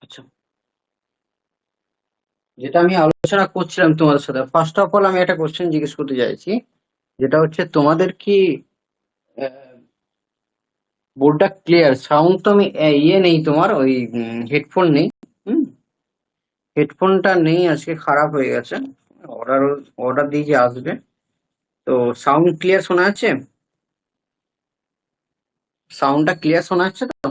আচ্ছা, যেটা আমি আলোচনা করছিলাম তোমাদের সাথে, ফার্স্ট অফ অল আমি একটা কোশ্চেন জিজ্ঞেস করতে চাইছি, যেটা হচ্ছে তোমাদের কি বোর্ডটা ক্লিয়ার? সাউন্ড তো আমি ইয়ে নেই, তোমার ওই হেডফোন নেই। হুম, হেডফোনটা নেই, আজকে খারাপ হয়ে গেছে। অর্ডার অর্ডার দিয়ে যে আসবে। তো সাউন্ড ক্লিয়ার শোনা যাচ্ছে? সাউন্ডটা ক্লিয়ার শোনা যাচ্ছে তো?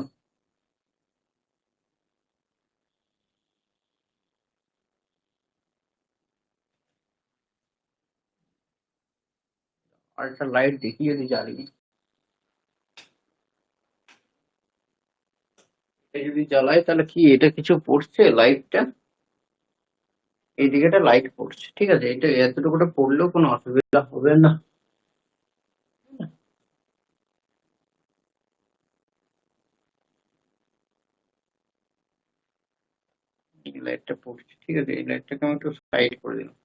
আর একটা লাইট দেখি যদি জ্বালিয়ে, এটা যদি জ্বালাই তাহলে কি এটা কিছু পড়ছে লাইটটা? এইদিকে একটা লাইট পড়ছে, ঠিক আছে, এটা এতটুকুটা পড়লেও কোনো অসুবিধা হবে না। এই লাইটটা পড়ছে, ঠিক আছে, এই লাইটটাকে আমি একটু সাইড করে দিলাম।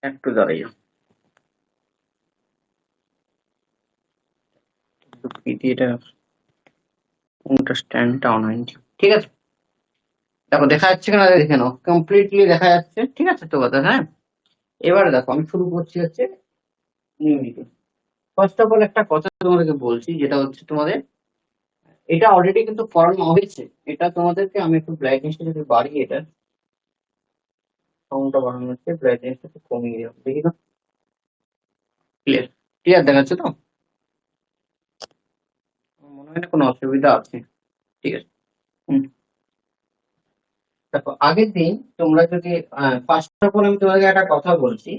একটু দাঁড়িয়ে, এটা কোনটা স্ট্যান্ডটা অন হয়নি, ঠিক আছে। দেখো দেখা যাচ্ছে কিনা দেখে নাও, কমপ্লিটলি দেখা যাচ্ছে, ঠিক আছে তো কথা, হ্যাঁ। এবারে দেখো আমি শুরু করছি হচ্ছে নিয়মিত। ফার্স্ট অফ অল একটা কথা তোমাদেরকে বলছি, যেটা হচ্ছে তোমাদের এটা অলরেডি কিন্তু করানো হয়েছে। এটা তোমাদেরকে আমি একটু ব্রাইটনেসটা যদি বাড়িয়ে, এটা সাউন্ডটা বাড়ানো হচ্ছে, ব্রাইটনেসটা একটু কমিয়ে দিলাম, দেখি না? ক্লিয়ার, ক্লিয়ার দেখাচ্ছে তো? আমার মনে হয় না কোনো অসুবিধা আছে, ঠিক আছে। হুম, দেখো আগের দিন তোমরা যদি ফার্স্ট অফ অল আমি তোমাদেরকে একটা কথা বলছি,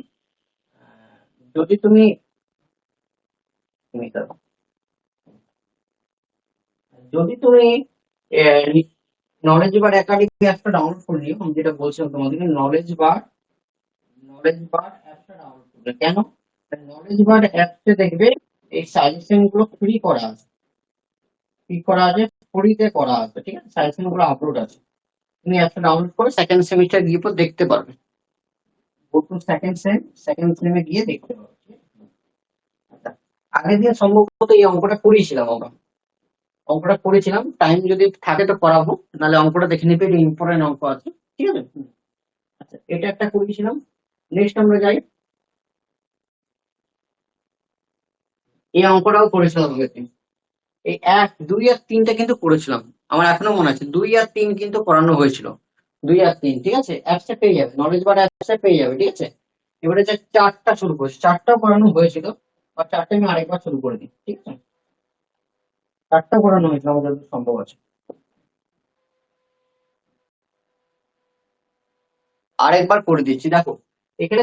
আহ, যদি তুমি তুমি দেখো, যদি তুমি নলেজ বার একাডেমি অ্যাপটা ডাউনলোড করে নিও, আমি যেটা বলছিলাম তোমাদেরকে, নলেজ বার অ্যাপটা ডাউনলোড করবে কেন? নলেজ বার অ্যাপসে দেখবে এই সাজেশন গুলো ফ্রি করা আছে, ফ্রিতে করা আছে, ঠিক আছে, সাজেশন গুলো আপলোড আছে। তুমি অ্যাপটা ডাউনলোড করে সেকেন্ড সেমিস্টার গিয়ে পর দেখতে পারবে। প্রথম সেকেন্ড সেমে গিয়ে দেখতে পারবে, ঠিক আছে? আচ্ছা, আগের দিন সম্ভবত এই অঙ্কটা করিয়েছিলাম আমরা। অঙ্কটা করেছিলাম, টাইম যদি থাকে তো করাবো, নাহলে অঙ্কটা দেখে নিবে, ইম্পর্টেন্ট অঙ্ক আছে, ঠিক আছে। আচ্ছা, এটা একটা করিয়েছিলাম। নেক্সট আমরা যাই, এই অঙ্কটাও করেছিলাম আগের দিন। এই 1, 2 আর 3টা কিন্তু করেছিলাম। আমার এখনো মনে আছে, 2 আর 3 কিন্তু করানো হয়েছিল। 2 আর 3, ঠিক আছে, অ্যাপসে পেয়ে যাবে, নলেজ বার অ্যাপসে পেয়ে যাবে, ঠিক আছে। এবারে যে 4টা শুরু করছি, 4টা করানো হয়েছিল, আর 4টে আমি আরেকবার শুরু করে দিই, ঠিক আছে। 4টা করানো হয়েছিল আমাদের যতদূর সম্ভব আছে। আরেকবার করে দিচ্ছি, দেখো এখানে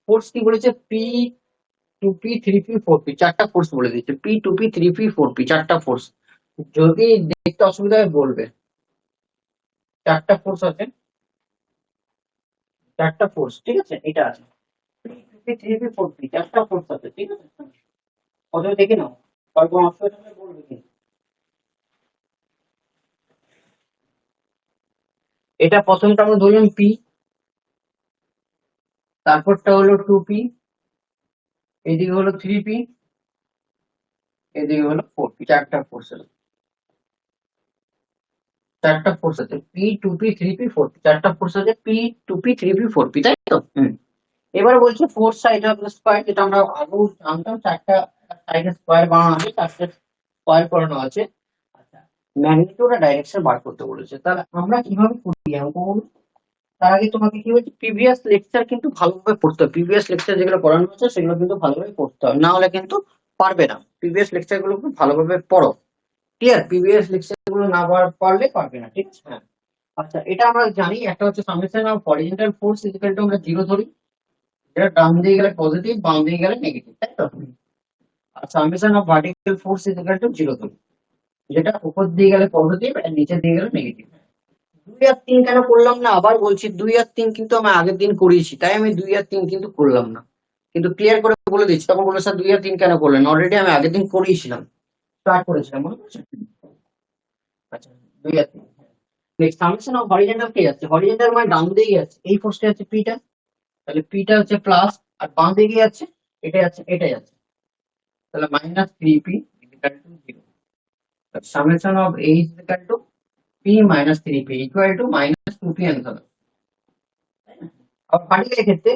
ফোর্স কি বলেছে, P2P 3P 4P, 4টা ফোর্স বলে দিচ্ছে, P2P 3P 4P, 4টা ফোর্স। যদি দেখতে অসুবিধা হয় বলবে। 4টা ফোর্স আছে, 4টা ফোর্স, ঠিক আছে, এটা আছে। P2P 3P 4P, 4টা ফোর্স আছে, ঠিক আছে। অথবা দেখে নাও, আর কোনো অসুবিধা হলে বলবে কিন্তু। এটা প্রথমটা আমরা ধরলাম P, তারপরটা হলো 2P, এদিকে হলো 3P, এদিকে হলো 4P, 4টা ফোর্স আছে। 4টা ফোর্স আছে, P2P 3P 4P, 4টা ফোর্স আছে, P2P 3P 4P, তাই তো? এবারে বলছে four side of the square, যেটা আমরা আগেও জানতাম, 4টা সাইডে স্কোয়ার বানানো আছে, 4টে স্কোয়ার করানো আছে। আচ্ছা, ম্যাগনিটিউড আর ডাইরেকশন বার করতে বলেছে, তাহলে আমরা কিভাবে করি অঙ্কগুলো? তার আগে তোমাকে কি বলছি, প্রিভিয়াস লেকচার কিন্তু ভালোভাবে পড়তে হবে, প্রিভিয়াস লেকচার যেগুলো পড়ানো হচ্ছে সেগুলো কিন্তু ভালোভাবে পড়তে হবে, না হলে কিন্তু পারবে না। প্রিভিয়াস লেকচার গুলো খুব ভালোভাবে পড়ো, ক্লিয়ার? প্রিভিয়াস লেকচার গুলো না পারলে পারবে না, ঠিক আছে, হ্যাঁ। আচ্ছা, এটা আমরা জানি, একটা হচ্ছে summation of horizontal force equal two আমরা জিরো ধরি, যেটা ডান দিকে গেলে পজিটিভ, বাম দিকে গেলে নেগেটিভ, তাই তো? আর summation of vertical force equal to zero ধরি, যেটা উপর দিয়ে গেলে পজিটিভ আর নিচের দিকে গেলে নেগেটিভ। 2 আর 3 কেন করলাম না আবার বলছি, 2 আর 3 কিন্তু আমি আগের দিন করিয়েছি, তাই আমি 2 আর 3 কিন্তু করলাম না, কিন্তু ক্লিয়ার করে বলে দিচ্ছি। তখন বলে স্যার 2 আর 3 কেন করলেন, অলরেডি আমি আগের দিন করিয়েছিলাম, স্টার্ট করেছিলাম, মনে করছেন? আচ্ছা, 2 আর 3, নেক্সট সামেশন অফ হরিজন্টাল কে যাচ্ছে, হরিজন্টাল মানে ডান দিকে যাচ্ছে, এই ফোর্সটা হচ্ছে পিটা, তাহলে পিটা হচ্ছে প্লাস, আর বাম দিকে যাচ্ছে এটা যাচ্ছে, এটা যাচ্ছে, তাহলে minus 3p equal to 0। Summation of a is equal to p minus 3p equal to minus 2p answer. আর ভার্টিক্যাল ক্ষেত্রে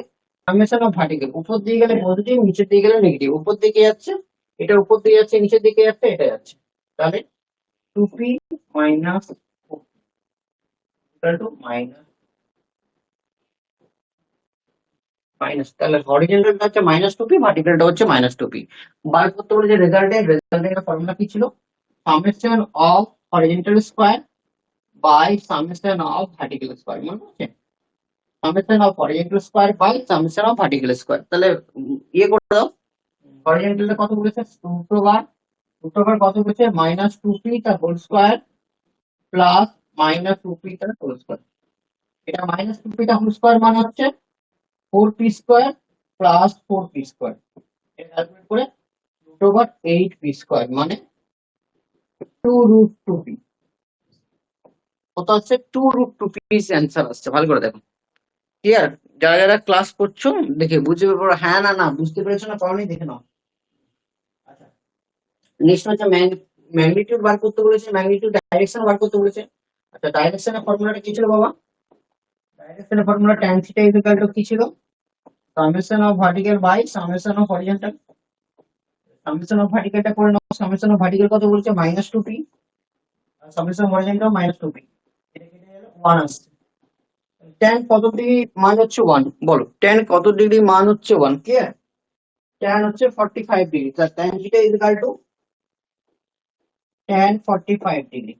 সামেশন অফ ভার্টিক্যাল উপর দিকে গেলে পজিটিভ, নিচের দিকে গেলে নেগেটিভ, উপর দিকে যাচ্ছে এটা, উপর দিকে যাচ্ছে নিচের দিকে যাচ্ছে এটা যাচ্ছে, তাহলে 2p minus equal to minus minus, তাহলে হরিজন্টালটা হচ্ছে মাইনাস 2p, ভার্টিক্যালটা হচ্ছে মাইনাস 2p। বার করতে বলেছে রেজাল্টের ফর্মুলা কি ছিল, summation of horizontal square by summation of vertical square, মনে আছে, summation of horizontal square by summation of vertical square. তাহলে ইয়ে করে দাও, হরিজন্টালটা কত বলেছে, রুট ওভার কত বলেছে, মাইনাস 2p তার whole square plus minus 2p তার হোল স্কয়ার। এটা মাইনাস 2p তার হোল স্কয়ার মানে হচ্ছে 4p square plus 4p square, এটা ক্যালকুলেট করে রুট ওভার 8p স্কয়ার মানে 2√2p, কত হচ্ছে 2√2p অ্যান্সার আসছে। ভালো করে দেখো, ক্লিয়ার? যারা যারা ক্লাস করছো দেখে বুঝে পড়ো, হ্যাঁ না না বুঝতে পেরেছো না পারোনি দেখে নাও। আচ্ছা, নেক্সট হচ্ছে ম্যাগনিটিউড বার করতে বলেছে, ম্যাগনিটিউড ডাইরেকশন বার করতে বলেছে। আচ্ছা, ডাইরেকশনের ফর্মুলাটা কি ছিল বাবা, ডাইরেকশনের formula tan theta is equal to কি ছিল, summation of vertical by summation of horizontal. Summation of ভার্টিক্যালটা করে নাও, সামেশন অফ ভার্টিক্যাল কত বলছে মাইনাস 2p, আর summation of horizontal minus 2p, এটা কেটে গেল 1 আসছে। tan কত ডিগ্রি মান হচ্ছে 1, বলো tan কত ডিগ্রি মান হচ্ছে 1, ক্লিয়ার? tan হচ্ছে 45 ডিগ্রি, তার tan theta is equal two tan 45 degree,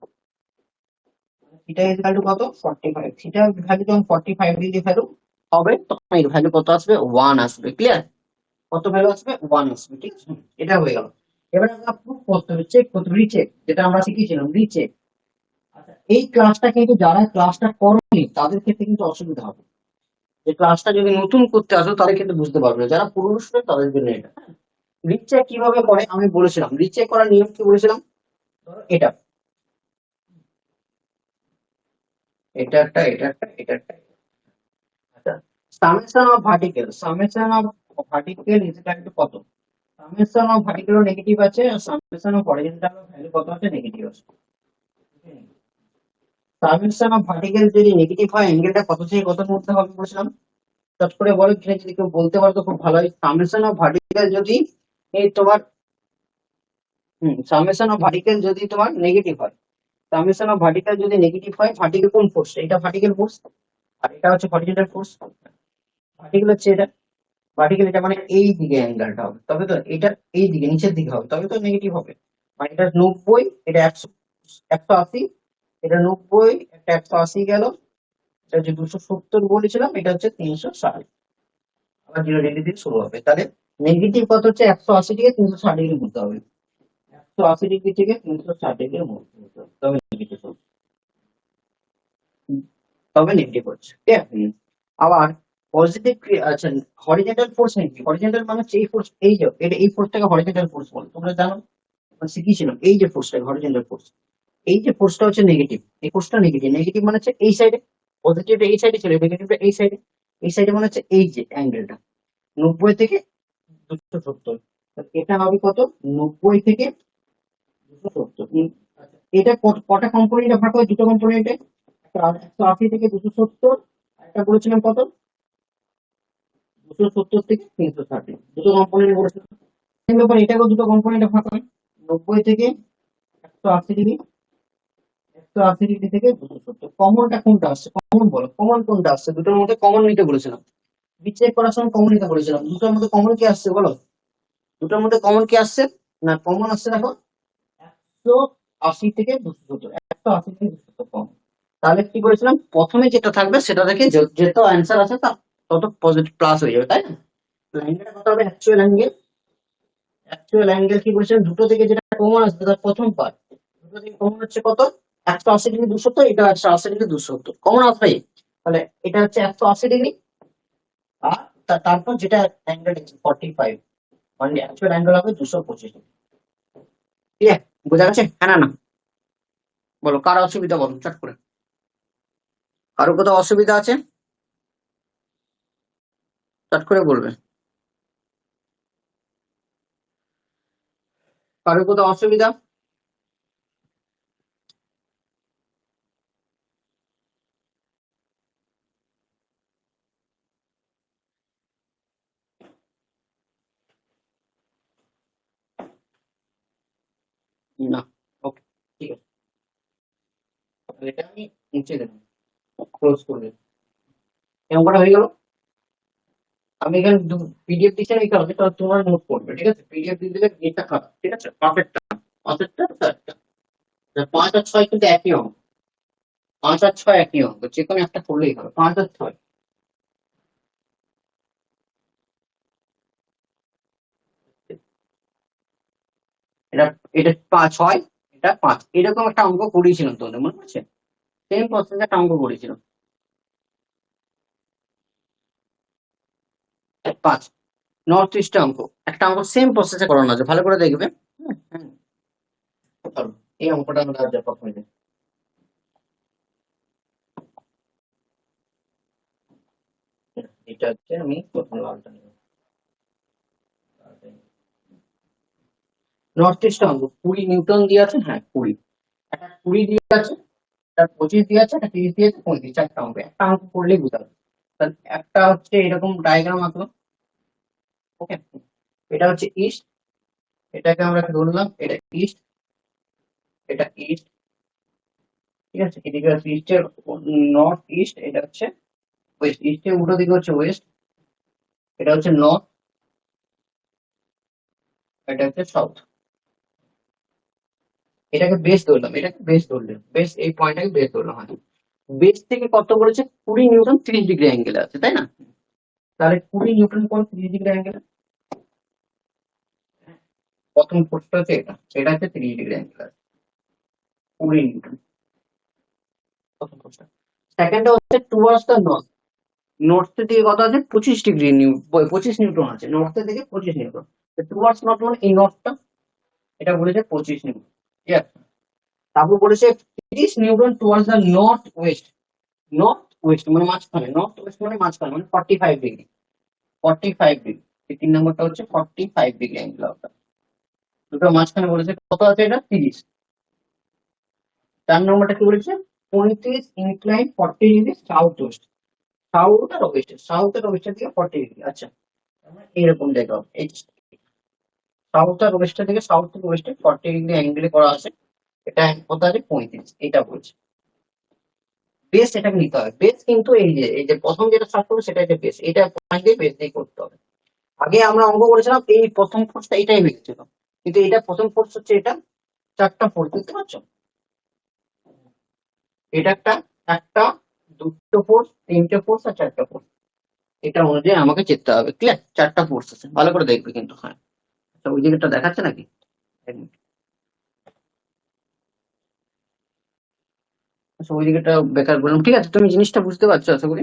theta is equal two কত 45, থিটা ভ্যালু যখন 45 ডিগ্রি ভ্যালু হবে তখন এর ভ্যালু কত আসবে 1 আসবে, ক্লিয়ার? কত ভ্যালু আসবে 1 আসবে, ঠিক আছে, এটা হয়ে গেল। এবার আমরা প্রুফ করতে হবে, চেক করতে হবে, রিচেক, যেটা আমরা শিখেছিলাম রিচেক। আচ্ছা, এই ক্লাসটা কিন্তু যারা ক্লাসটা করনি তাদের ক্ষেত্রে কিন্তু অসুবিধা হবে, যে ক্লাসটা যদি নতুন করতে আসো তাদের ক্ষেত্রে বুঝতে পারবে না, যারা পুরনো স্টুডেন্ট তাদের জন্য এটা। রিচেক কিভাবে করে আমি বলেছিলাম, রিচেক করার নিয়ম কি বলেছিলাম, ধরো এটা এটা একটা এটা একটা এটা একটা, আচ্ছা, summation of vertical, summation of vertical is equal two কত, সামেশন অফ ভার্টিক্যাল নেগেটিভ আছে আর সামেশন অফ হরিজন্টাল ভ্যালু কত আছে, নেগেটিভ আছে। সামেশন অফ ভার্টিক্যাল যদি নেগেটিভ হয় অ্যাঙ্গেলটা কত থেকে কত মধ্যে হবে বলেছিলাম, চট করে বলো, এখানে যদি কেউ বলতে পারো তো খুব ভালো হয়। সামেশন অফ ভার্টিক্যাল যদি এই তোমার সামেশন অফ ভার্টিক্যাল যদি তোমার নেগেটিভ হয়, সামেশন অফ ভার্টিক্যাল যদি নেগেটিভ হয়, ভার্টিক্যাল কোন ফোর্স, এটা ভার্টিক্যাল ফোর্স আর এটা হচ্ছে হরিজন্টাল ফোর্স। ভার্টিক্যাল হচ্ছে এটা, ভার্টিক্যাল এটা মানে এই দিকে অ্যাঙ্গেলটা হবে, তবে তো এটা এই দিকে নিচের দিকে হবে তবে তো নেগেটিভ হবে, মানে এটা 90, এটা 100, 180, এটা 90, একটা 180 গেল, এটা হচ্ছে 270 বলেছিলাম, এটা হচ্ছে 360, আবার 0 ডিগ্রি দিয়ে শুরু হবে, তাহলে নেগেটিভ কত হচ্ছে 180 থেকে 360 ডিগ্রি মধ্যে হবে, 180 ডিগ্রি থেকে 360 ডিগ্রির মধ্যে হতে হবে, তবে নেগেটিভ হবে, তবে নেগেটিভ হচ্ছে, ঠিক আছে? আবার পজিটিভ, আচ্ছা, হরিজন্টাল ফোর্স নাকি, হরিজন্টাল মানে হচ্ছে এই ফোর্স, এই যে এটা, এই ফোর্সটাকে হরিজন্টাল ফোর্স বলে, তোমরা জানো শিখিয়েছিলাম, এই যে ফোর্সটা হরিজন্টাল ফোর্স, এই যে ফোর্সটা হচ্ছে নেগেটিভ, এই ফোর্সটা নেগেটিভ, নেগেটিভ মানে হচ্ছে এই সাইডে, পজিটিভটা এই সাইডে ছিল, নেগেটিভটা এই সাইডে, এই সাইডে মানে হচ্ছে এই যে অ্যাঙ্গেলটা 90 থেকে 270, এটা হবে কত 90 থেকে 270। আচ্ছা, এটা কটা কম্পোনেন্টে ভাগ হয়, দুটো কম্পোনেন্টে, 180 থেকে 270, একটা বলেছিলাম কত 270 থেকে 360, দুটো কম্পোনেন্ট বলেছিলাম। সেম ব্যাপার এটাকেও দুটো কম্পোনেন্টে ভাগ হয়, 90 থেকে 180 ডিগ্রি, 180 ডিগ্রি থেকে 270, কমনটা কোনটা আসছে, কমন বলো, কমন কোনটা আসছে, দুটোর মধ্যে কমন নিতে বলেছিলাম, বিচেক করার সময় কমন নিতে বলেছিলাম, দুটোর মধ্যে কমন কি আসছে বলো, দুটোর মধ্যে কমন কি আসছে, না কমন আসছে দেখো 180 থেকে 270, 180 থেকে 270 কমন। তাহলে কি করেছিলাম, প্রথমে যেটা থাকবে সেটা থেকে যত অ্যান্সার আছে তার তত পজিটিভ প্লাস হয়ে যাবে, তাই না? অ্যাঙ্গেলটা কত হবে, অ্যাকচুয়াল অ্যাঙ্গেল, অ্যাকচুয়াল অ্যাঙ্গেল কি বলেছিলাম, দুটো থেকে যেটা কমন আসবে তার প্রথম পার্ট, দুটো থেকে কমন হচ্ছে কত 180 ডিগ্রি 270, এটা 180 ডিগ্রি 270 কমন আসবে, তাহলে এটা হচ্ছে 180 ডিগ্রি, আর তারপর যেটা অ্যাঙ্গেল 45, মানে অ্যাকচুয়াল অ্যাঙ্গেল হবে 225 ডিগ্রি, ঠিক আছে? বোঝা গেছে, হ্যাঁ না না, বলো কার অসুবিধা বলো চট করে। কারো কোথাও অসুবিধা আছে? চট করে বলবে। কারো কোথাও অসুবিধা? না। ওকে, ঠিক আছে। তাহলে এটা আমি মুছে দেবো, ক্লোজ করে দেবো। এরকম করা হয়ে গেল। আমি এখানে পিডিএফ দিচ্ছি না এই কারণে, তাহলে তোমার নোট করবে, ঠিক আছে? পিডিএফ দিয়ে দিলে এটা খারাপ, ঠিক আছে? পাঁচেরটা, পাঁচেরটা, চারটা, 5 আর 6 কিন্তু একই অঙ্ক। 5 আর 6 একই অঙ্ক, যে কোনো একটা করলেই হবে। 5 আর 6, এটা এটা 5 6, এটা 5, এরকম একটা অঙ্ক করেছিলাম তোমাদের, মনে আছে? সেম প্রসেস একটা অঙ্ক করেছিলাম। 5 নর্থ ইস্ট অঙ্ক, একটা অঙ্ক সেম প্রসেসে করানো আছে, ভালো করে দেখবে। হুম, হুম। চলো, এই অঙ্কটা আমরা আজ প্রথমে দেখি। এটা হচ্ছে, আমি প্রথম লালটা নেব। নর্থ ইস্ট অঙ্ক 20 নিউটন দিয়ে আছে, হ্যাঁ 20, একটা 20 দিয়ে আছে, একটা 25 দিয়ে আছে, একটা 30 দিয়ে আছে, 35, চারটা অঙ্ক। একটা অঙ্ক করলেই বুঝতে হবে। তাহলে একটা হচ্ছে এরকম ডায়াগ্রাম আঁকলাম, ওকে? এটা হচ্ছে ইস্ট, এটাকে আমরা ধরলাম এটা ইস্ট, এটা ইস্ট, ঠিক আছে? এদিকে হচ্ছে ইস্টের নর্থ ইস্ট, এটা হচ্ছে ওয়েস্ট, ইস্টের উল্টো দিকে হচ্ছে ওয়েস্ট, এটা হচ্ছে নর্থ, এটা হচ্ছে সাউথ। এটাকে বেস ধরলাম, এটাকে বেস ধরলাম, বেস, এই পয়েন্টটাকে বেস ধরলাম, হয়। বেস থেকে কত বলেছে? 20 নিউটন 30 ডিগ্রি অ্যাঙ্গেলে আছে, তাই না? তাহলে 20 নিউটন কোণ 30 ডিগ্রি অ্যাঙ্গেলে। প্রথম ফোর্সটা হচ্ছে এটা, এটা হচ্ছে 30 ডিগ্রি অ্যাঙ্গেল আছে, 20 নিউটন প্রথম ফোর্সটা। সেকেন্ডটা হচ্ছে টুয়ার্ডস দ্য নর্থ, নর্থের দিকে কত আছে? 25 ডিগ্রি 25 নিউটন আছে, নর্থের দিকে 25 নিউটন। টুয়ার্ডস নর্থ মানে এই নর্থটা, এটা বলেছে 25 নিউটন, ঠিক আছে? তারপর বলেছে 30 Newton towards the north West, north West মানে মাঝখানে, নর্থ ওয়েস্ট মানে মাঝখানে, মানে 45 ডিগ্রি, 45 ডিগ্রি। এই 3 নম্বরটা হচ্ছে 45 ডিগ্রি অ্যাঙ্গেল অফ, দুটো মাঝখানে বলেছে কত আছে? এটা 30। 4 নম্বরটা কি বলেছে? 35 incline 40 degree south west, south আর ওয়েস্টের দিকে 40 ডিগ্রি। আচ্ছা, আমরা এইরকম দেখো, এই সাউথ আর ওয়েস্টের দিকে, সাউথ থেকে ওয়েস্টে 40 ডিগ্রি অ্যাঙ্গেলে করা আছে। এটা কত আছে? 35, এটা বলছে। বেস এটাকে নিতে হবে, বেস কিন্তু এই যে প্রথম যেটা স্টার্ট করবে সেটা হচ্ছে বেস, এটা পয়েন্ট দিয়ে বেস দিয়ে করতে হবে। আগে আমরা অঙ্ক করেছিলাম এই প্রথম ফোর্সটা এটাই হয়েছিল, কিন্তু এটা প্রথম ফোর্স হচ্ছে এটা, চারটা ফোর্স দেখতে পাচ্ছ? এটা একটা, একটা, দুটো ফোর্স, তিনটে ফোর্স আর চারটা ফোর্স, এটা অনুযায়ী আমাকে চেপতে হবে। ক্লিয়ার? চারটা ফোর্স আছে, ভালো করে দেখবে কিন্তু, হ্যাঁ। আচ্ছা, ওই দিকেটা দেখাচ্ছে নাকি? এক মিনিট। আচ্ছা, ওই দিকেটা বেকার বললাম, ঠিক আছে? তুমি জিনিসটা বুঝতে পারছো আশা করি।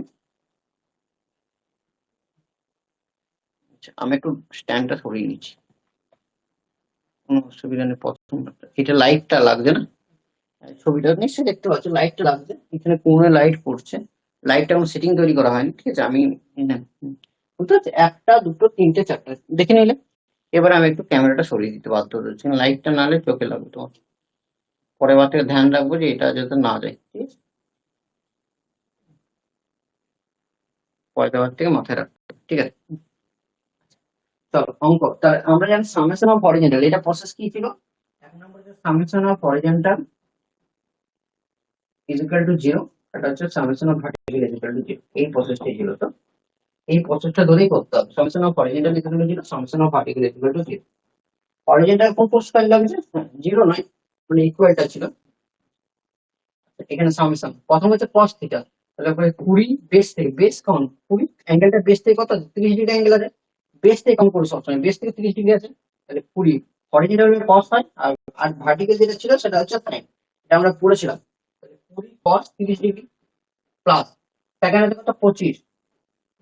আচ্ছা, আমি একটু স্ট্যান্ডটা সরিয়ে নিচ্ছি, কোনো অসুবিধা নেই। প্রথম এটা লাইটটা লাগছে না, ছবিটা নিশ্চয়ই দেখতে পাচ্ছ, লাইটটা লাগছে, এখানে কোণে লাইট পড়ছে। লাইটটা কোনো সেটিং তৈরি করা হয়নি, ঠিক আছে? আমি বুঝতে পারছি, একটা, দুটো, তিনটে, চারটে দেখে নিলে। এবার আমি একটু ক্যামেরাটা সরিয়ে দিতে বাধ্য হচ্ছি, লাইটটা নালে চোখে লাগবে তোমার। পরের বার থেকে ধ্যান রাখবো যে এটা যাতে না যায়, ঠিক আছে? পরের বার থেকে মাথায় রাখবো, ঠিক আছে? চলো অঙ্ক, তাহলে আমরা জানি সামেশন অফ হরিজন্টাল, এটা প্রসেস কি ছিল? 1 নম্বর যে summation of horizontal is equal to 0, এটা হচ্ছে summation of vertical is equal to 0, এই প্রসেসটাই ছিল। তো এই প্রসেসটা ধরেই করতে হবে, summation of horizontal is equal to 0, summation of vertical is equal to 0। Horizontal কোন ফোর্স কাজে লাগছে? 0 নয়, মানে ইকুয়ালটা ছিল। এখানে সামেশন প্রথম হচ্ছে cos থিটা, তাহলে পরে 20 বেস থেকে, বেস কাউন্ট 20, অ্যাঙ্গেলটা বেস থেকে কত আছে? 30 ডিগ্রি অ্যাঙ্গেল আছে, বেস থেকে কাউন্ট করো সবসময়, বেস থেকে 30 ডিগ্রি আছে, তাহলে 20 হরিজন্টাল cos হয়, আর আর ভার্টিক্যাল যেটা ছিল সেটা হচ্ছে sin, এটা আমরা পড়েছিলাম। তাহলে 20 cos 30 ডিগ্রি প্লাস, সেখানে কত? 25,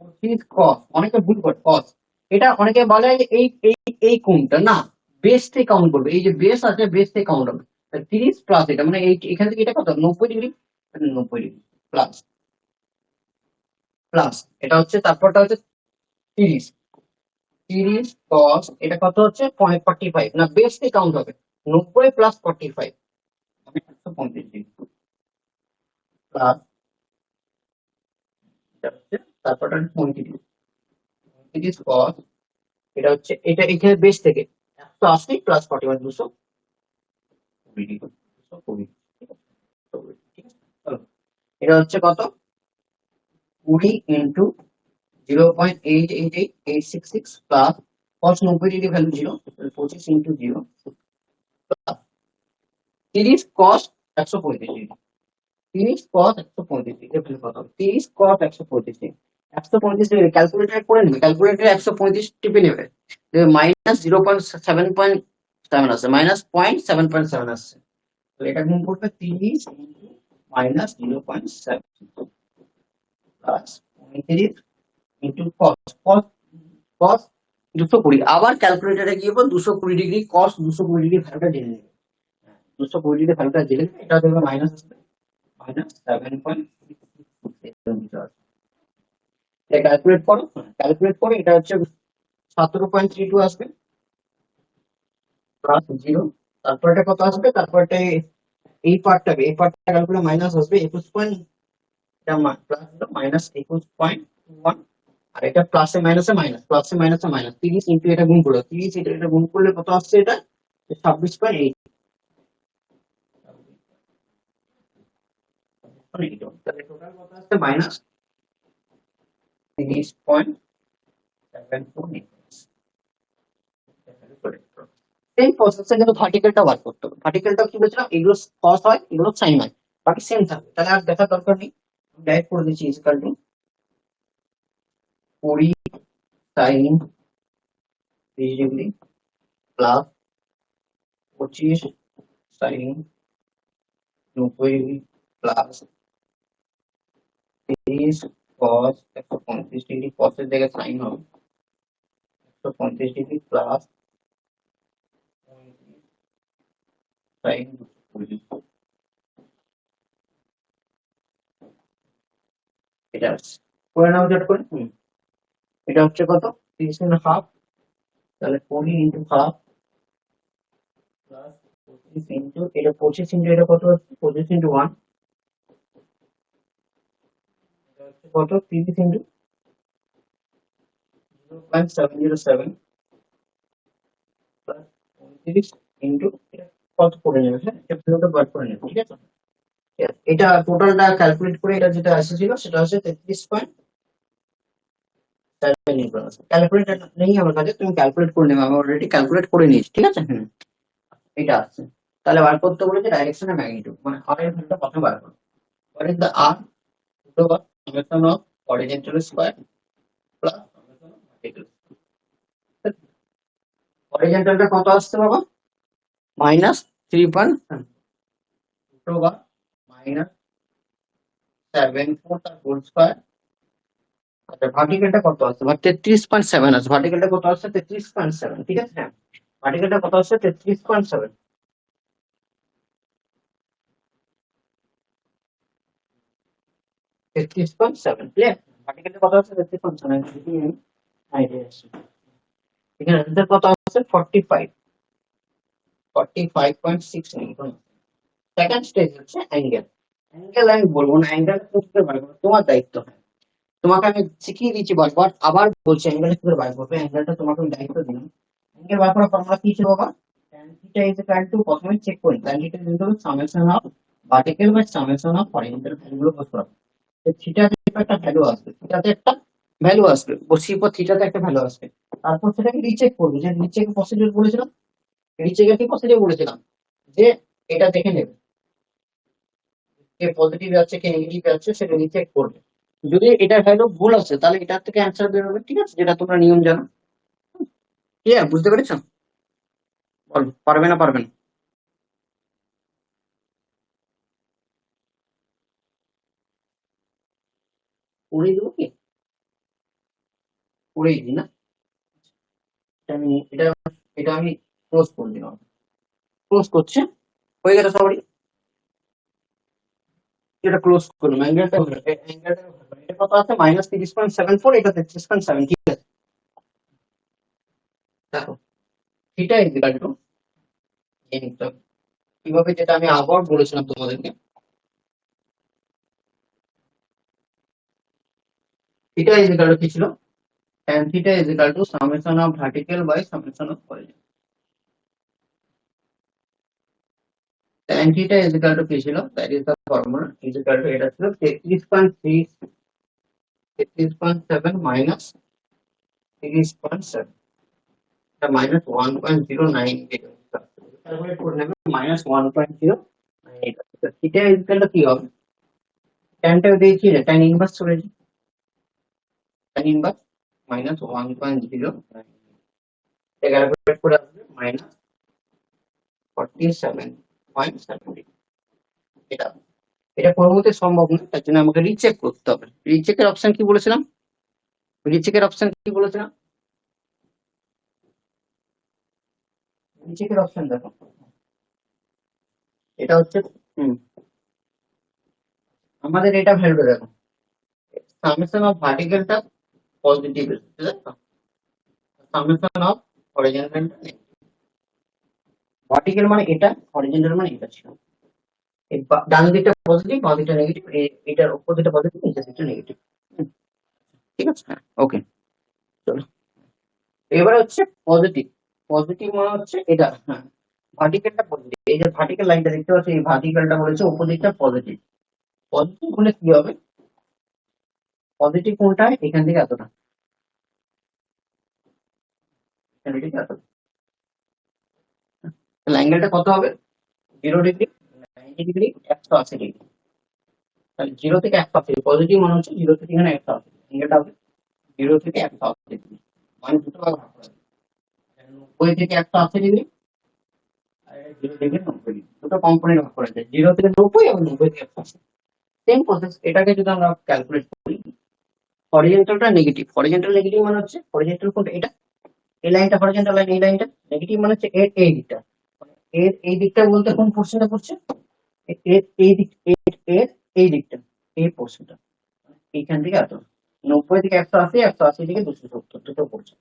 25 cos, অনেকে ভুল করে cos, এটা অনেকে বলে যে এই এই এই কোণটা না, বেস থেকে কাউন্ট করবে, এই যে বেস আছে বেস থেকে কাউন্ট হবে। 30 প্লাস এটা মানে এই এখান থেকে এটা কত? 90 ডিগ্রি, 90 ডিগ্রি প্লাস প্লাস এটা হচ্ছে, তারপরটা হচ্ছে 30, 30 cos এটা কত হচ্ছে 45 না বেস থেকে কাউন্ট হবে, 90 প্লাস 45 মানে 135 ডিগ্রি প্লাস এটা হচ্ছে, তারপরটা 35, 30 cos এটা হচ্ছে, এটা এখানে বেস থেকে 180 প্লাস 40 মানে 220 ডিগ্রি, 220, ঠিক আছে? 220, ঠিক আছে? চলো, এটা হচ্ছে কত 20 into 0.888866 plus cos 90 degree value 0, 25 into 0 plus 30 cos 135 degree, 30 cos 135 degree value কত হবে? 30 cos 135 ডিগ্রি, 135 ডিগ্রি ক্যালকুলেটর করে নেবে, ক্যালকুলেটরে 135 টিপে নেবে, মাইনাস 0.7.7 আসছে, মাইনাস 0.7.7 আসছে, তো এটা গুণ করবে 30 minus 0.7 plus 35 into cos, cos cos 220, আবার ক্যালকুলেটরে গিয়ে 220 ডিগ্রি cos 220 ডিগ্রি ভ্যালুটা জেনে নেবে, 220 ডিগ্রি ভ্যালুটা জেনে নেবে, এটা দেখবে মাইনাস আসবে, মাইনাস 7.6 এটা ক্যালকুলেট করো, ক্যালকুলেট করে এটা হচ্ছে 17.32 আসবে প্লাস 0, তারপর এটা কত আসবে, তারপর এটা এই পার্টটা ক্যালকুলেট মাইনাস আসবে 21 পয়েন্ট, এটা প্লাস মাইনাস 21.1, আর এটা প্লাসে মাইনাসে মাইনাস, প্লাসে মাইনাসে মাইনাস 30 ইন্টু এটা গুণ করলে 30, এটা গুণ করলে কত আসছে, এটা 26.8, তাহলে টোটাল কত আসছে মাইনাস 30.74 সেম প্রসেসে কিন্তু ভার্টিক্যালটা বার করতে হবে, ভার্টিক্যালটা কি বলছিলাম, এগুলো কস হয় এগুলো সাইন হয়, বাকি সেম থাকবে, তাহলে আর দেখার দরকার নেই, ডাইরেক্ট করে দিচ্ছি equal to 20 sine 30 degree plus 25 sine 90 degree plus 30 cos 135 degree, cos এর জায়গায় সাইন হবে 135 ডিগ্রি প্লাস সাইন 220, এটা আছে, করে নাও জট করে, এটা হচ্ছে কত 30 এর হাফ, তাহলে 20 ইন্টু হাফ প্লাস 25 ইন্টু এটা 25 ইন্টু এটা কত হচ্ছে 25 ইন্টু 1, এটা হচ্ছে কত 30 ইন্টু 0.707 প্লাস 29 ইন্টু এটা কত করে নেবে, হ্যাঁ এটা পুরোটা বার করে নেবে, ঠিক আছে? এটা টোটালটা ক্যালকুলেট করে এটা যেটা এসেছিল সেটা হচ্ছে 33.7 ক্যালকুলেটর নেই আমার কাছে, তুমি ক্যালকুলেট করে নেবে, আমি অলরেডি ক্যালকুলেট করে নিয়েছি, ঠিক আছে? এটা আসছে, তাহলে বার করতে বলেছে ডাইরেকশন এর ম্যাগনিটিউড, মানে আর এর ভ্যালুটা কত বার করো, what is the r over summation of horizontal square plus summation of vertical square, হরিজন্টালটা কত আসছে বাবা, মাইনাস 3 over মাইনাস 74 তার হোল স্কয়ার, আচ্ছা ভার্টিক্যালটা কত আসছে, মানে 33.7 আছে, ভার্টিক্যালটা কত আসছে 33.7, ঠিক আছে? হ্যাঁ ভার্টিক্যালটা কত আসছে 33.7, 33.7 ক্লিয়ার, ভার্টিক্যালটা কত আসছে 33.7, আইডিয়া আসছে, এখানে আনসার কত আসছে 45, 45.6 নিউটন। সেকেন্ড স্টেজ হচ্ছে অ্যাঙ্গেল, অ্যাঙ্গেল আমি বলবো না, অ্যাঙ্গেল তোমার দায়িত্ব, তোমাকে আমি শিখিয়ে দিচ্ছি বারবার, আবার বলছি অ্যাঙ্গেল কি করে বার করবে, অ্যাঙ্গেলটা তোমাকে আমি দায়িত্ব দিলাম, অ্যাঙ্গেল বার করার ফর্মুলা কি ছিল বাবা, tan theta is equal to, প্রথমে চেক করি tan theta is equal to summation of vertical by summation of horizontal ভ্যালুগুলো বসতে হবে, থিটাতে একটা ভ্যালু আসবে, থিটাতে একটা ভ্যালু আসবে, বসিয়ে পর থিটাতে একটা ভ্যালু আসবে, তারপর সেটাকে রিচেক করবো, যে রিচেক প্রসিডিউর বলেছিলাম, রিচেকের কি প্রসিডিউর বলেছিলাম, যে এটা দেখে নেবে কে পজিটিভ আছে কে নেগেটিভ আছে সেটা রিচেক করবে, যদি এটার ভ্যালু ভুল আছে তাহলে এটার থেকে অ্যান্সার বেরোবে, ঠিক আছে? যেটা তোমরা নিয়ম জানো, ক্লিয়ার, বুঝতে পেরেছো? বল পারবে না পারবে না? পড়িয়ে দেবো কি, পড়িয়ে দিই না, এটা এটা আমি ক্লোজ করে দিলাম, ক্লোজ করছে, হয়ে গেছে সবারই, এটা ক্লোজ করলাম, অ্যাঙ্গেলটা এটা কত আছে -30.74, এটা 33.7, ঠিক আছে। দেখো থিটা ইকুয়াল টু কিভাবে, যেটা আমি আবার বলেছিলাম তোমাদেরকে, থিটা ইকুয়াল টু কি ছিল, tan theta is equal to summation of vertical by summation of horizontal. Tan theta is equal to কি ছিল, that is the formula, is equal to এটা ছিল 33.7 minus 30.7, এটা minus 1.09, ক্যালকুলেট করে নেবে, minus 1.09। তো থিটা is equal to কি হবে, tan টা দিয়েছি, tan ইনভার্স চলে যাবে, tan ইনভার্স minus 1.09, এটা ক্যালকুলেট করে আসবে minus 47.70। এটা এটা কোনোমতে সম্ভব না, তার জন্য আমাকে রিচেক করতে হবে। রিচেকের অপশন কি বলেছিলাম, রিচেকের অপশন কি বলেছিলাম, রিচেকের অপশন দেখো, এটা হচ্ছে আমাদের এটা ভ্যালু দেখো, সামেশন অফ ভার্টিক্যালটা পজিটিভ এসেছে, তাই তো, সামেশন অফ হরিজন্টালটা, ভার্টিক্যাল মানে এটা, হরিজন্টাল মানে এটা ছিল, এই ডান দিকটা পজিটিভ, বাম দিকটা নেগেটিভ, এটার উপর দিকটা পজিটিভ, নিচের দিকটা নেগেটিভ, ঠিক আছে, হ্যাঁ ওকে। চলো এবারে হচ্ছে পজিটিভ, পজিটিভ মানে হচ্ছে এটা, হ্যাঁ ভার্টিক্যালটা পজিটিভ, এই যে ভার্টিক্যাল লাইনটা দেখতে পাচ্ছ, এই ভার্টিক্যালটা বলেছে উপর দিকটা পজিটিভ, পজিটিভ হলে কি হবে, পজিটিভ কোনটা, এখান থেকে এতটা, এখান থেকে এতটা, তাহলে অ্যাঙ্গেলটা কত হবে, 0 ডিগ্রি, 90 ডিগ্রি, 180 ডিগ্রি, তাহলে 0 থেকে 180, পজিটিভ মানে হচ্ছে 0 থেকে এখানে 180, অ্যাঙ্গেলটা হবে 0 থেকে 180 ডিগ্রি, মানে দুটো ভাগ করা যাবে, 90 থেকে 180 ডিগ্রি, আর 0 থেকে 90 ডিগ্রি, দুটো কম্পোনেন্ট ভাগ করা যায়, 0 থেকে 90 এবং 90 থেকে 180। সেম প্রসেস, এটাকে যদি আমরা ক্যালকুলেট করি, হরিজন্টালটা নেগেটিভ, হরিজন্টাল নেগেটিভ মানে হচ্ছে, হরিজন্টাল কোনটা, এটা এই লাইনটা হরিজন্টাল লাইন, এই লাইনটা নেগেটিভ মানে হচ্ছে এর এই দিকটা, এর এই দিকটা বলতে কোন পোর্শনটা পড়ছে, এর এই দিক, এর এই দিকটা, এই পোর্শনটা, এইখান থেকে এত, 90 থেকে 180, 180 থেকে 270, দুটো পড়ছে,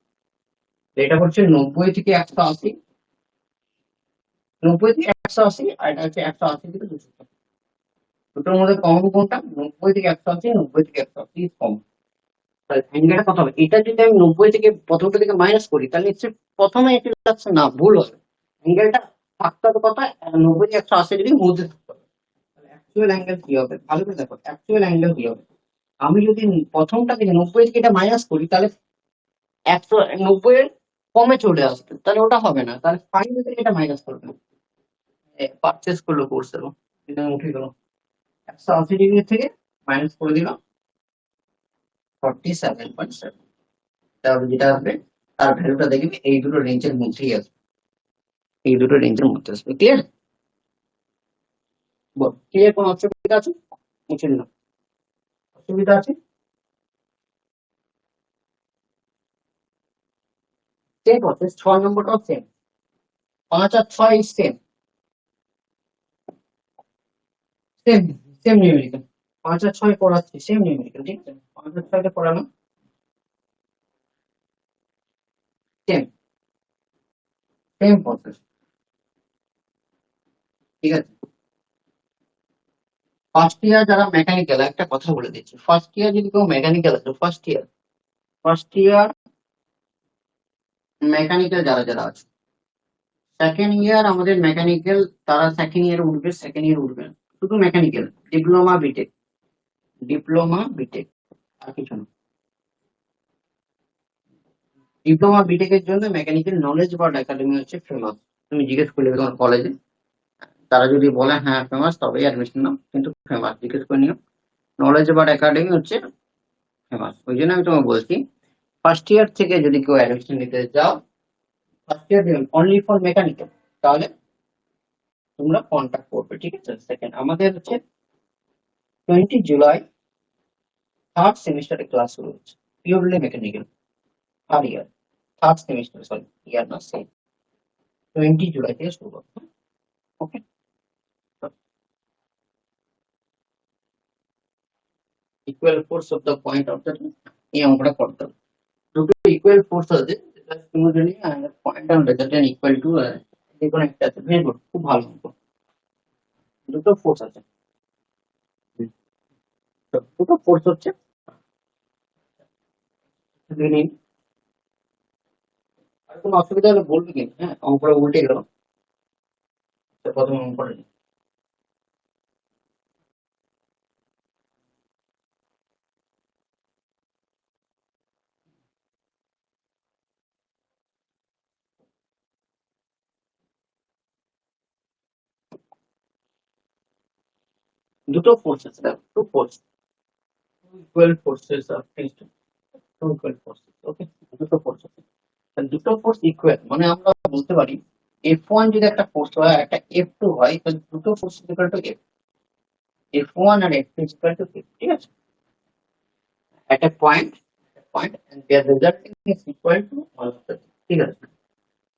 তো এটা হচ্ছে 90 থেকে 180, 90 থেকে 180, আর এটা হচ্ছে 180 থেকে 270, দুটোর মধ্যে কমন কোনটা, 90 থেকে 180, 90 থেকে 180 কম, তাহলে অ্যাঙ্গেলটা কত হবে, এটা যদি আমি 90 থেকে প্রথমটা থেকে মাইনাস করি, তাহলে নিশ্চয়ই প্রথমে এটি যাচ্ছে না, ভুল হবে, অ্যাঙ্গেলটা থাকতে হবে কত, 90 থেকে 180 ডিগ্রির মধ্যে থাকতে হবে, তাহলে অ্যাকচুয়াল অ্যাঙ্গেল কি হবে, ভালো করে দেখো অ্যাকচুয়াল অ্যাঙ্গেল কি হবে, আমি যদি প্রথমটা থেকে 90 থেকে এটা মাইনাস করি, তাহলে 190 এর কমে চলে আসবে, তাহলে ওটা হবে না, তাহলে ফাইনাল থেকে এটা মাইনাস করবে, পারচেস করলো কোর্সের, এটা উঠে গেল, 180 ডিগ্রি থেকে মাইনাস করে দিলাম 47.7, তাহলে যেটা আসবে তার ভ্যালুটা দেখবি এই দুটো রেঞ্জের মধ্যেই আসবে, এই দুটো রেঞ্জের মধ্যে আসবে, ক্লিয়ার, বল ক্লিয়ার, কোনো অসুবিধা আছে, মুছে দিলাম, অসুবিধা আছে, সেম প্রসেস, 6 নম্বরটাও সেম, 5 আর 6 সেম, সেম সেম নিউমেরিক্যাল, 5 আর 6 পড়াচ্ছি সেম নিউমেরিক্যাল, ঠিক আছে, 5 আর 6 পড়ানো সেম, সেম প্রসেস, ঠিক আছে। ফার্স্ট ইয়ার যারা মেকানিক্যাল, একটা কথা বলে দিচ্ছি, ফার্স্ট ইয়ার যদি কেউ মেকানিক্যাল আছে, ফার্স্ট ইয়ার মেকানিক্যাল যারা যারা আছে, সেকেন্ড ইয়ার আমাদের মেকানিক্যাল, তারা সেকেন্ড ইয়ার উঠবে, সেকেন্ড ইয়ার উঠবে না। শুধু mechanical, diploma BTech, diploma BTech, আর কিছু না। ডিপ্লোমা বিটেকের জন্য মেকানিক্যাল নলেজ বোর্ড একাডেমি হচ্ছে ফেমাস, তুমি জিজ্ঞেস করলে তোমার কলেজে, তারা যদি বলে হ্যাঁ ফেমাস, তবেই অ্যাডমিশন নাও, কিন্তু ফেমাস, জিজ্ঞেস করে নিও, নলেজ বোর্ড একাডেমি হচ্ছে ফেমাস, ওই জন্য আমি তোমাকে বলছি, ফার্স্ট ইয়ার থেকে যদি কেউ অ্যাডমিশন নিতে যাও, first year only for mechanical, তাহলে তোমরা কন্ট্যাক্ট করবে, ঠিক আছে। সেকেন্ড আমাদের হচ্ছে 20 জুলাই থার্ড সেমিস্টারে ক্লাস শুরু হচ্ছে, purely mechanical, third year, third semester, sorry year না, সেম, 20 জুলাই থেকে শুরু হবে, okay. Equal force of the point of the এই অঙ্কটা করতে হবে। দুটো ইকুয়াল ফোর্স আছে যেটা similarly point on resultant equal to যে কোনো একটা আছে, ভেরি গুড, খুব ভালো অঙ্ক। দুটো ফোর্স আছে, তো দুটো ফোর্স হচ্ছে নিন। আর কোনো অসুবিধা হলে বলবি কিন্তু, হ্যাঁ অঙ্কটা উল্টে গেল, তো প্রথমে অঙ্কটা নিই। দুটো ফোর্স আছে, two force, equal forces of two equal forces, okay. দুটো ফোর্স আছে, তাহলে দুটো ফোর্স ইকুয়াল মানে আমরা বলতে পারি F1 যদি একটা ফোর্স হয় আর একটা F2 হয়, তাহলে দুটো ফোর্স ইকুয়াল টু F1 আর F2 ইকুয়াল টু F, ঠিক আছে? একটা point and their resulting is equal to all of that, ঠিক আছে?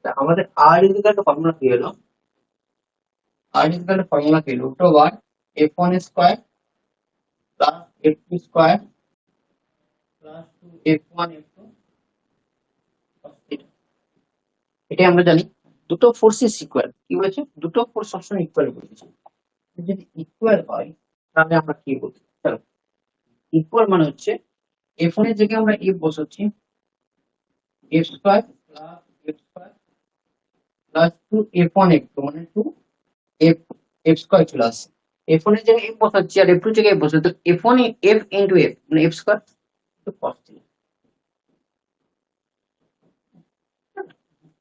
তা আমাদের R ইকুয়াল টু ফর্মুলা কি হলো? R ইকুয়াল টু ফর্মুলা কি? Root over F1 square plus F2 square plus 2 F1 F2, এটাই আমরা জানি। দুটো ফোর্স ইজ ইকুয়াল, কি বলেছে? দুটো ফোর্স সবসময় ইকুয়াল বলেছে। যদি ইকুয়াল হয় তাহলে আমরা কি বলছি? চলো, ইকুয়াল মানে হচ্ছে F1 এর জায়গায় আমরা F বসাচ্ছি, F square plus F square plus 2 F1 F2 মানে 2 F স্কয়ার চলে আসছে। F1 এর জায়গায় F বসাচ্ছি আর F2 এর জায়গায় F বসাচ্ছি, তো F1 F ইনটু F মানে F স্কয়ার, তো cos θ,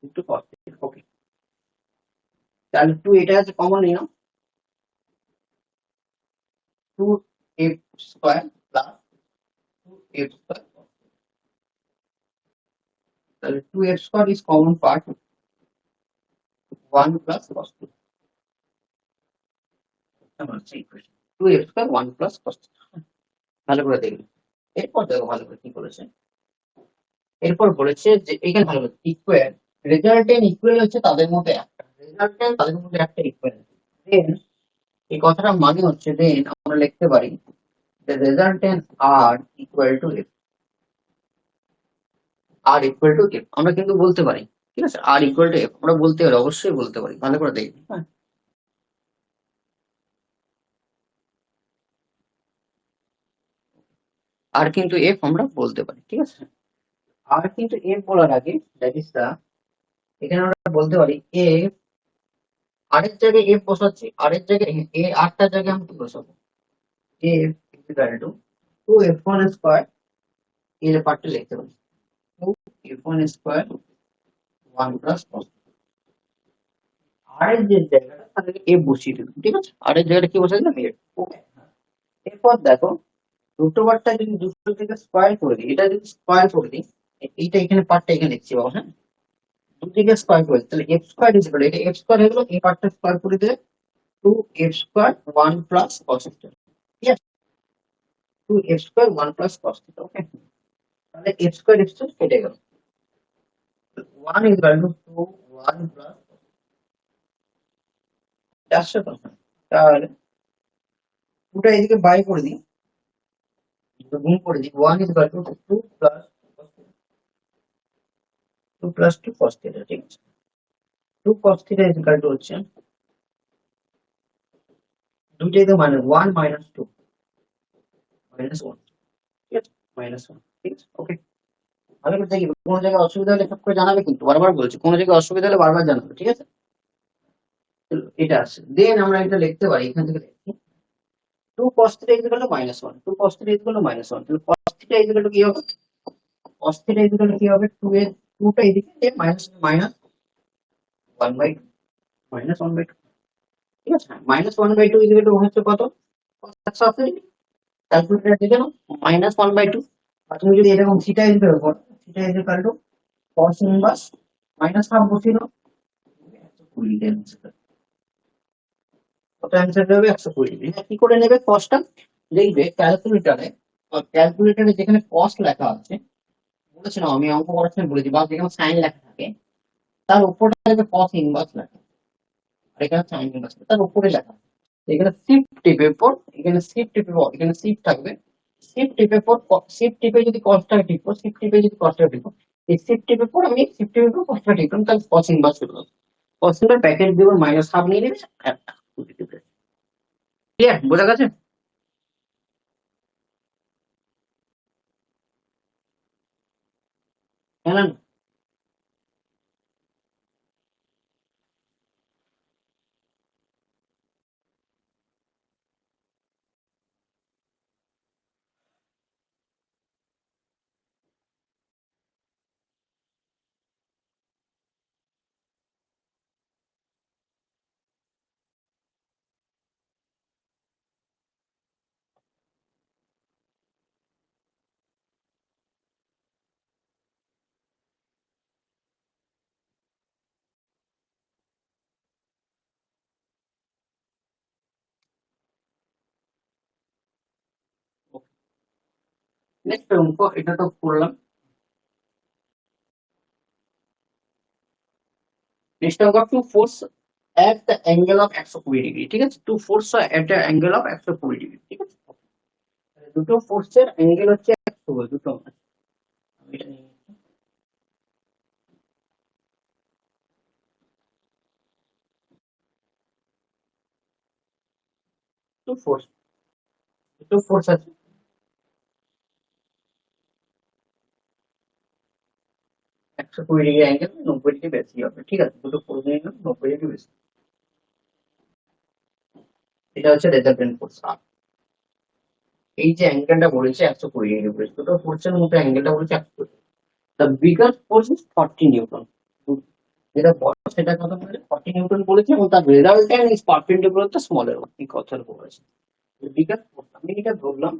একটু cos θ, ওকে। তাহলে 2 এটা আছে কমন নিও, 2 F square plus 2 F square, তাহলে 2F square is common part, 1 plus cos θ, আমার হচ্ছে equation 2F square 1 plus cos θ। ভালো করে দেখুন, এরপর দেখো ভালো করে কি বলেছে। এরপর বলেছে যে এখানে ভালো করে ইকুয়াল, রেজাল্টেন্ট ইকুয়াল হচ্ছে তাদের মধ্যে একটা, রেজাল্টেন্ট তাদের মধ্যে একটা ইকুয়াল। দেন এই কথাটা মানে হচ্ছে দেন আমরা লিখতে পারি the resultant r equal to f, r equal to f আমরা কিন্তু বলতে পারি, ঠিক আছে? r equal to f আমরা বলতে পারি, অবশ্যই বলতে পারি, ভালো করে দেখি, হ্যাঁ। আর কিন্তু f আমরা বলতে পারি, ঠিক আছে? আর কিন্তু f বলার আগে দ্যাট ইজ দা, এখানে আমরা বলতে পারি f, আর এর জায়গায় f বসাচ্ছি, আর এর জায়গায় a, আর টার জায়গায় আমি কি বসাবো? f equal to 2f1 square, এর পার্টটা লিখতে পারি 2f1 স্কয়ার 1 প্লাস cos, আর এর যে জায়গাটা তাহলে f বসিয়ে দিলাম, ঠিক আছে? আর এর জায়গাটা কি বসাই দিলাম? f, ওকে। এরপর দেখো রুট ওভারটা যদি দুটো থেকে স্কয়ার করে দিই, এটা যদি স্কয়ার করে দিই, এইটা এখানে পার্টটা এখানে লিখছি বাবা, হ্যাঁ। দুদিকে স্কয়ার করে দিই, তাহলে f স্কয়ার ইজ ইকুয়াল, এটা f স্কয়ার হয়ে গেল, এই পার্টটা স্কয়ার করে দিলে 2f স্কয়ার 1 প্লাস cos θ, ঠিক আছে? 2f স্কয়ার 1 প্লাস cos θ, ওকে। তাহলে f স্কয়ার কেটে গেল, 1 ইজ ইকুয়াল টু 2 1 প্লাস, আসছে তো? তাহলে দুটো এদিকে বাই করে দিই, গুণ করে দিই, 1 is equal two 2 plus 2 plus 2 cos θ, ঠিক আছে? 2 cos θ ইজ ইকুয়াল টু হচ্ছে দুইটাই তো মানে 1 মাইনাস 2 মাইনাস 1, ঠিক আছে? মাইনাস 1, ঠিক আছে, ওকে। ভালো করে দেখি, কোনো জায়গায় অসুবিধা হলে সব করে জানাবে কিন্তু, বারবার বলছি কোনো জায়গায় অসুবিধা হলে বারবার জানাবে, ঠিক আছে? চলো, এটা আছে, দেন আমরা এটা লিখতে পারি, এখান থেকে লিখি 2 cos θ is equal to -1, 2 cos θ is equal to -1, তাহলে cos θ ইজ ইকুয়াল টু কি হবে? cos θ ইজ ইকুয়াল টু কি হবে? 2 এর 2 টা এদিকে দিয়ে মাইনাস মাইনাস 1/2, মাইনাস 1/2, ঠিক আছে? মাইনাস 1/2 ইজ ইকুয়াল টু হচ্ছে কত? cos 1 আছে, ক্যালকুলেটর দেখে নাও, -1/2। আর তুমি যদি এরকম থিটা ইজ ইকুয়াল করো, theta is equal two cos inverse minus half বসিয়ে দাও, 120 ডিগ্রি অ্যান্সার। কত অ্যান্সার হবে? 120 ডিগ্রি। হ্যাঁ, কি করে নেবে কসটা? লিখবে ক্যালকুলেটরে, ক্যালকুলেটরে যেখানে কস লেখা আছে, বলেছিলাম আমি অঙ্ক করার সময় বলেছি, বা যেখানে সাইন লেখা থাকে তার উপরটা দেখবে cos ইনভার্স লেখা, আর এখানে সাইন ইনভার্স তার উপরে লেখা। এখানে শিফট টিপে পর, এখানে শিফট টিপে পর, এখানে শিফট থাকবে, শিফট টিপে পর শিফট টিপে যদি কসটা টিপো, শিফট টিপে যদি কসটা টিপো, এই শিফট টিপে পর আমি শিফট টিপে পর কসটা টিপলাম, তাহলে কস ইনভার্স চলে আসবে। কস ইনভার্স ব্র্যাকেট দিব মাইনাস হাফ নিয়ে নেবে একটা ক্লিয়ার, বোঝা গেছে? হ্যাঁ না? নেক্সট অঙ্ক, এটা তো করলাম। নেক্সট অঙ্ক, two force at the angle of 120 degree, ঠিক আছে? Two force at the angle of 120 degree, ঠিক আছে? দুটো ফোর্সের অ্যাঙ্গেল হচ্ছে 120, দুটো আমি এটা নিয়ে নিচ্ছি। টু ফোর্স, দুটো ফোর্স আছে, 120 ডিগ্রি অ্যাঙ্গেল, 90 ডিগ্রি বেশি হবে, ঠিক আছে? দুটো ফোর্স নিয়ে নিলাম, 90 ডিগ্রি বেশি। এটা হচ্ছে রেজাল্টেন্ট ফোর্স। আর এই যে অ্যাঙ্গেলটা বলেছে 120 ডিগ্রি বলেছে, দুটো ফোর্সের মধ্যে অ্যাঙ্গেলটা বলেছে 120। The bigger force is 40 Newton. যেটা বড় সেটা কত বলেছে? 40 নিউটন বলেছে, এবং তার resultant is perpendicular to smaller one, এই কথাটা বলেছে। বিগার ফোর্স আমি এটা ধরলাম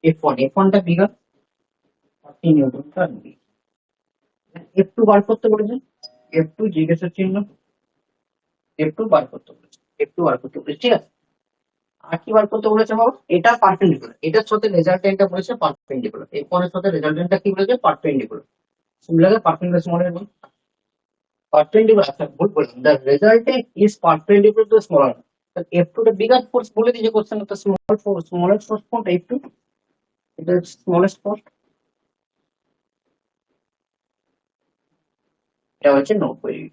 F1, F1টা বিগার, 40 নিউটন। F2 বার করতে বলেছে, F2 জিজ্ঞাসা চিহ্ন, F2 বার করতে বলেছে, F2 বার করতে বলেছে, ঠিক আছে? আর কি বার করতে বলেছে বাবা? এটা পারপেন্ডিকুলার, এটার সাথে রেজাল্টেন্টটা বলেছে পারপেন্ডিকুলার, F1 এর সাথে রেজাল্টেন্টটা কি বলেছে? Perpendicular. Similarly perpendicular smaller one, perpendicular, আচ্ছা ভুল বললাম, the resultant is perpendicular to smaller. F2 টা বিগার ফোর্স বলে দিয়েছে কোশ্চেন, তো স্মলার ফোর্স কোনটা? F2, এটা স্মলেস্ট ফোর্স, এটা হচ্ছে 90 ডিগ্রি,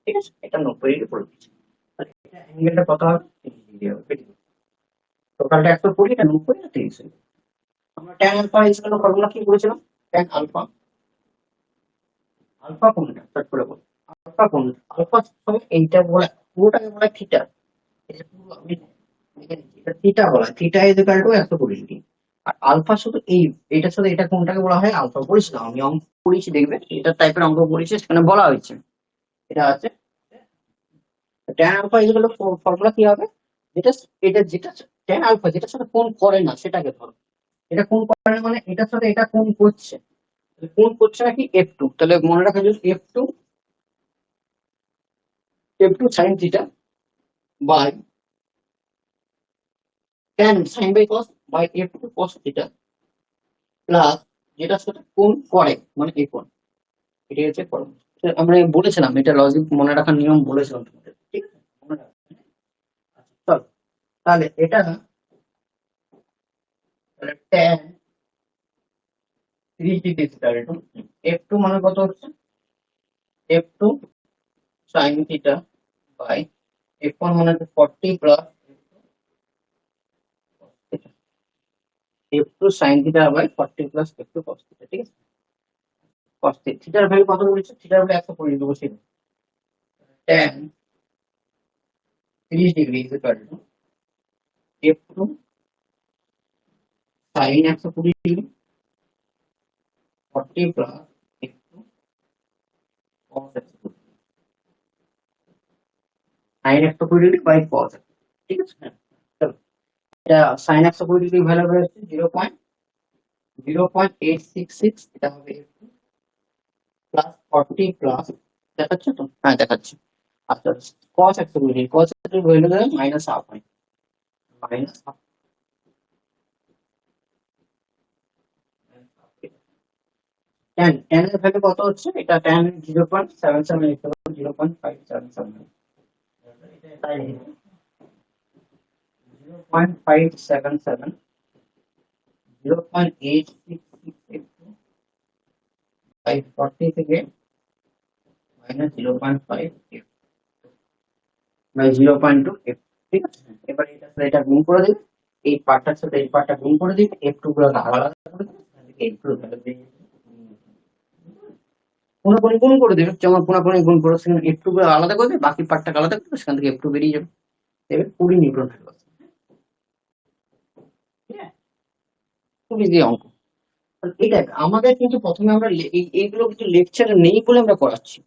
ঠিক আছে? এটা 90 ডিগ্রি করে দিচ্ছে। তাহলে এটা অ্যাঙ্গেলটা কত হবে? 30 ডিগ্রি হবে। টোটালটা 120, এটা 90 আর 30। আমরা tan alpha equal to formula কি করেছিলাম? ট্যান আলফা, আলফা কোনটা চট করে বল। আলফা কোনটা? আলফা সমান এইটা বলা, পুরোটাকে বলা থিটা। এই যে পুরো আমি লিখে নিচ্ছি, এটা থিটা বলা, theta is equal to 120 degree. আর আলফা শুধু এই, এটার সাথে এটা কোনটাকে বলা হয়? আলফা। পড়েছিলাম আমি, অঙ্ক পড়েছি, দেখবে এটা টাইপের অঙ্ক পড়েছি, সেখানে বলা হয়েছে। এটা আছে tan alpha equal to formula কি হবে? যেটা, এটা যেটা ট্যান আলফা যেটার সাথে কোণ করে না সেটাকে ধরো। এটা কোণ করে না মানে এটার সাথে এটা কোণ করছে, কোণ করছে নাকি? F2, তাহলে মনে রাখা যাবে F2, F2 sin theta by tan sin by cos by F2 cos theta plus যেটার সাথে কোণ করে মানে এই কোণ, এটাই হচ্ছে ফর্মুলা। আমরা বলেছিলাম, এটা লজিক মনে রাখার নিয়ম বলেছিলাম তোমাদের, ঠিক আছে? মনে রাখবে। আচ্ছা, চলো তাহলে এটা tan 30 degree equal to F2 মানে কত হচ্ছে? F2 sin theta by F1 মানে হচ্ছে 40 plus F2 sin theta by 40 plus F2 cos theta, ঠিক আছে? cos থিটার ভ্যালু কত বলেছে? থিটার ভ্যালু 120 দেবো, ছিল tan 30 degree equal to F2 sin 120 degree 40 plus F2 cos 120, sin 120 degree by cos, ঠিক আছে? হ্যাঁ, চলো এটা sin 120 ডিগ্রি ভ্যালু হচ্ছে 0.0866, এটা হবে প্লাস 40 প্লাস, দেখাচ্ছে তো? হ্যাঁ দেখাচ্ছে। আচ্ছা, cos 120 cos এর ভ্যালু দেয় মাইনাস হাফ হয়, মাইনাস হাফ। tan এর ভ্যালু কত হচ্ছে? এটা tan 0.77, 0.577, তাই 0.577 0.866 বাই 40 থেকে মাইনাস 0.5 বাই 0.2 এফ। ঠিক আছে, এবার এটার সাথে এটা গুণ করে দিন, এই পার্টটার সাথে এই পার্টটা গুণ করে দিন, এফ টু গুলো আলাদা করে দিন, এফ টু কোনাকুনি গুণ করে দেবে, যেমন কোনাকুনি গুণ করে সেখানে এফ টু গুলো আলাদা করে দেবে, বাকি পার্টটাকে আলাদা করে দেবে, সেখান থেকে এফ টু বেরিয়ে যাবে, এবার 20 নিউটন হয়ে গেছে। খুব ইজি অঙ্ক। এটা আমাদের কিন্তু প্রথমে আমরা এইগুলো কিন্তু লেকচারে নেই বলে আমরা করাচ্ছি।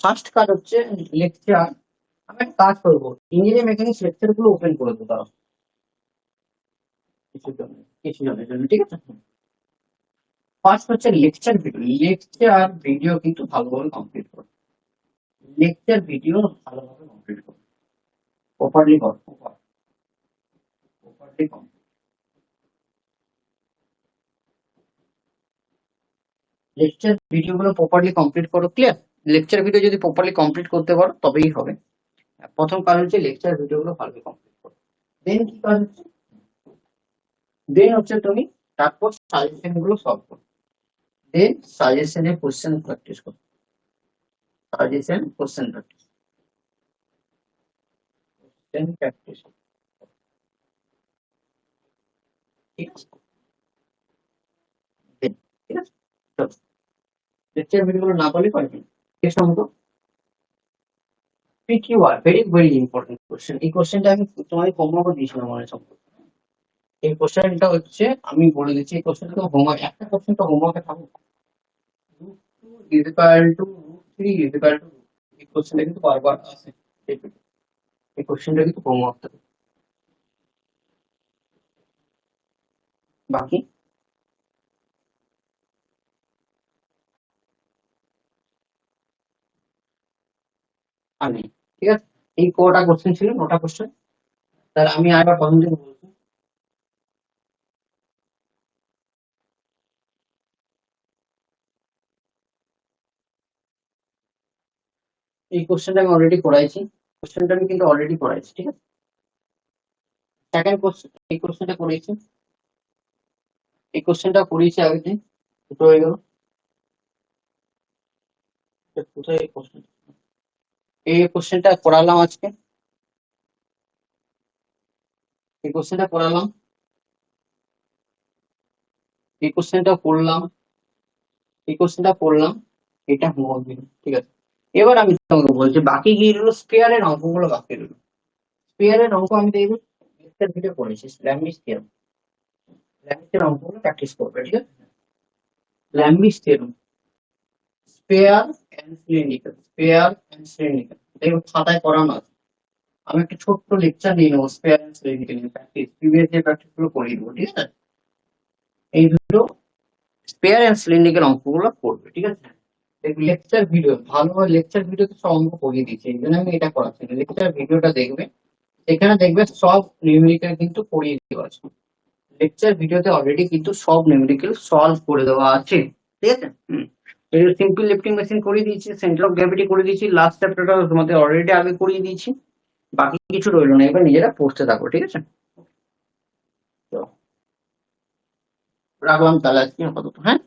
ফার্স্ট কাজ হচ্ছে লেকচার, আমি একটা কাজ করবো, ইঞ্জিনিয়ারিং মেকানিক্স লেকচার গুলো ওপেন করে দেবো তারা কিছু জনের জন্য, ঠিক আছে। ফার্স্ট হচ্ছে লেকচার ভিডিও, লেকচার ভিডিও কিন্তু ভালোভাবে কমপ্লিট করো, লেকচার ভিডিও ভালোভাবে কমপ্লিট করো, প্রপারলি করো, প্রপারলি করো। লেকচার ভিডিও গুলো প্রপারলি কমপ্লিট করো, ক্লিয়ার। লেকচার ভিডিও যদি প্রপারলি কমপ্লিট করতে পারো তবেই হবে। প্রথম কাজ হচ্ছে লেকচার ভিডিও গুলো ভালোভাবে কমপ্লিট করো। দেন কি কাজ হচ্ছে, দেন হচ্ছে তুমি তারপর সাজেশন গুলো সলভ করো, দেন সাজেশনে কোশ্চেন প্র্যাকটিস করো, suggestion question practice, question practice, ঠিক আছে। Then, ঠিক আছে, লেকচার ভিডিও গুলো না করলে পারবে না। নেক্সট অঙ্ক, PQR, very very important question. এই কোশ্চেনটা আমি তোমাদের হোমওয়ার্ক দিয়েছিলাম মনে সম্পর্কে। এই কোশ্চেনটা হচ্ছে আমি বলে দিচ্ছি, এই কোশ্চেনটা তো হোমওয়ার্ক, একটা কোশ্চেন তো হোমওয়ার্কে থাকবে, ইকুয়াল টু √3 ইকুয়াল টু, এই কোশ্চেনটা কিন্তু বারবার আসে, এই কোশ্চেনটা কিন্তু হোমওয়ার্ক থাকে। বাকি আমি, ঠিক আছে, এই কটা কোশ্চেন ছিল, 9টা কোশ্চেন। তাহলে আমি আরেকবার প্রথম থেকে বলছি, এই কোশ্চেনটা আমি অলরেডি করাইছি, কোশ্চেনটা আমি কিন্তু অলরেডি করাইছি, ঠিক আছে। সেকেন্ড কোশ্চেন, এই কোশ্চেনটা করেছি, এই কোশ্চেনটা করিয়েছি আগের দিন, দুটো হয়ে গেল। কোথায় এই কোশ্চেন, এই কোশ্চেনটা করালাম আজকে, এই কোশ্চেনটা করালাম, এই কোশ্চেনটা করলাম, এই কোশ্চেনটা করলাম, এটা হোমওয়ার্ক দিন, ঠিক আছে। এবার আমি তোমাকে বলছি বাকি কি রইলো, স্পেয়ারের অঙ্কগুলো বাকি রইলো। স্পেয়ারের অঙ্ক আমি দেখবো লেকচার ভিডিও করেছি, ল্যামিস থিওরেম, ল্যামিসের অঙ্কগুলো প্র্যাকটিস করবে, ঠিক আছে। Lami's theorem, sphere and cylindrical, sphere and cylindrical, দেখো খাতায় করানো আছে। আমি একটা ছোট্ট লেকচার নিয়ে নেবো স্পেয়ার এন্ড সিলিন্ড্রিক্যাল নিয়ে, প্র্যাকটিস প্রিভিয়াস যে প্র্যাকটিস গুলো করিয়ে দেবো, ঠিক আছে। এই দুটো স্পেয়ার এন্ড সিলিন্ড্রিক্যাল অঙ্কগুলো করবে, ঠিক আছে। লেকচার ভিডিও ভালোভাবে, লেকচার ভিডিওতে সব অঙ্ক করিয়ে দিচ্ছি, এই জন্য আমি এটা করাচ্ছি না। লেকচার ভিডিওটা দেখবে, এখানে দেখবে সব নিউমেরিক্যাল কিন্তু করিয়ে দেওয়া আছে, লেকচার ভিডিওতে অলরেডি কিন্তু সব নিউমেরিক্যাল সলভ করে দেওয়া আছে, ঠিক আছে। সিম্পল লিফটিং মেশিন করিয়ে দিয়েছি, সেন্টার অফ গ্র্যাভিটি করে দিয়েছি, লাস্ট চ্যাপ্টারটা তোমাদের অলরেডি আগে করিয়ে দিয়েছি, বাকি কিছু রইলো না, এবার নিজেরা পড়তে থাকো, ঠিক আছে। তো রাখলাম তাহলে আজকে আপাতত, হ্যাঁ।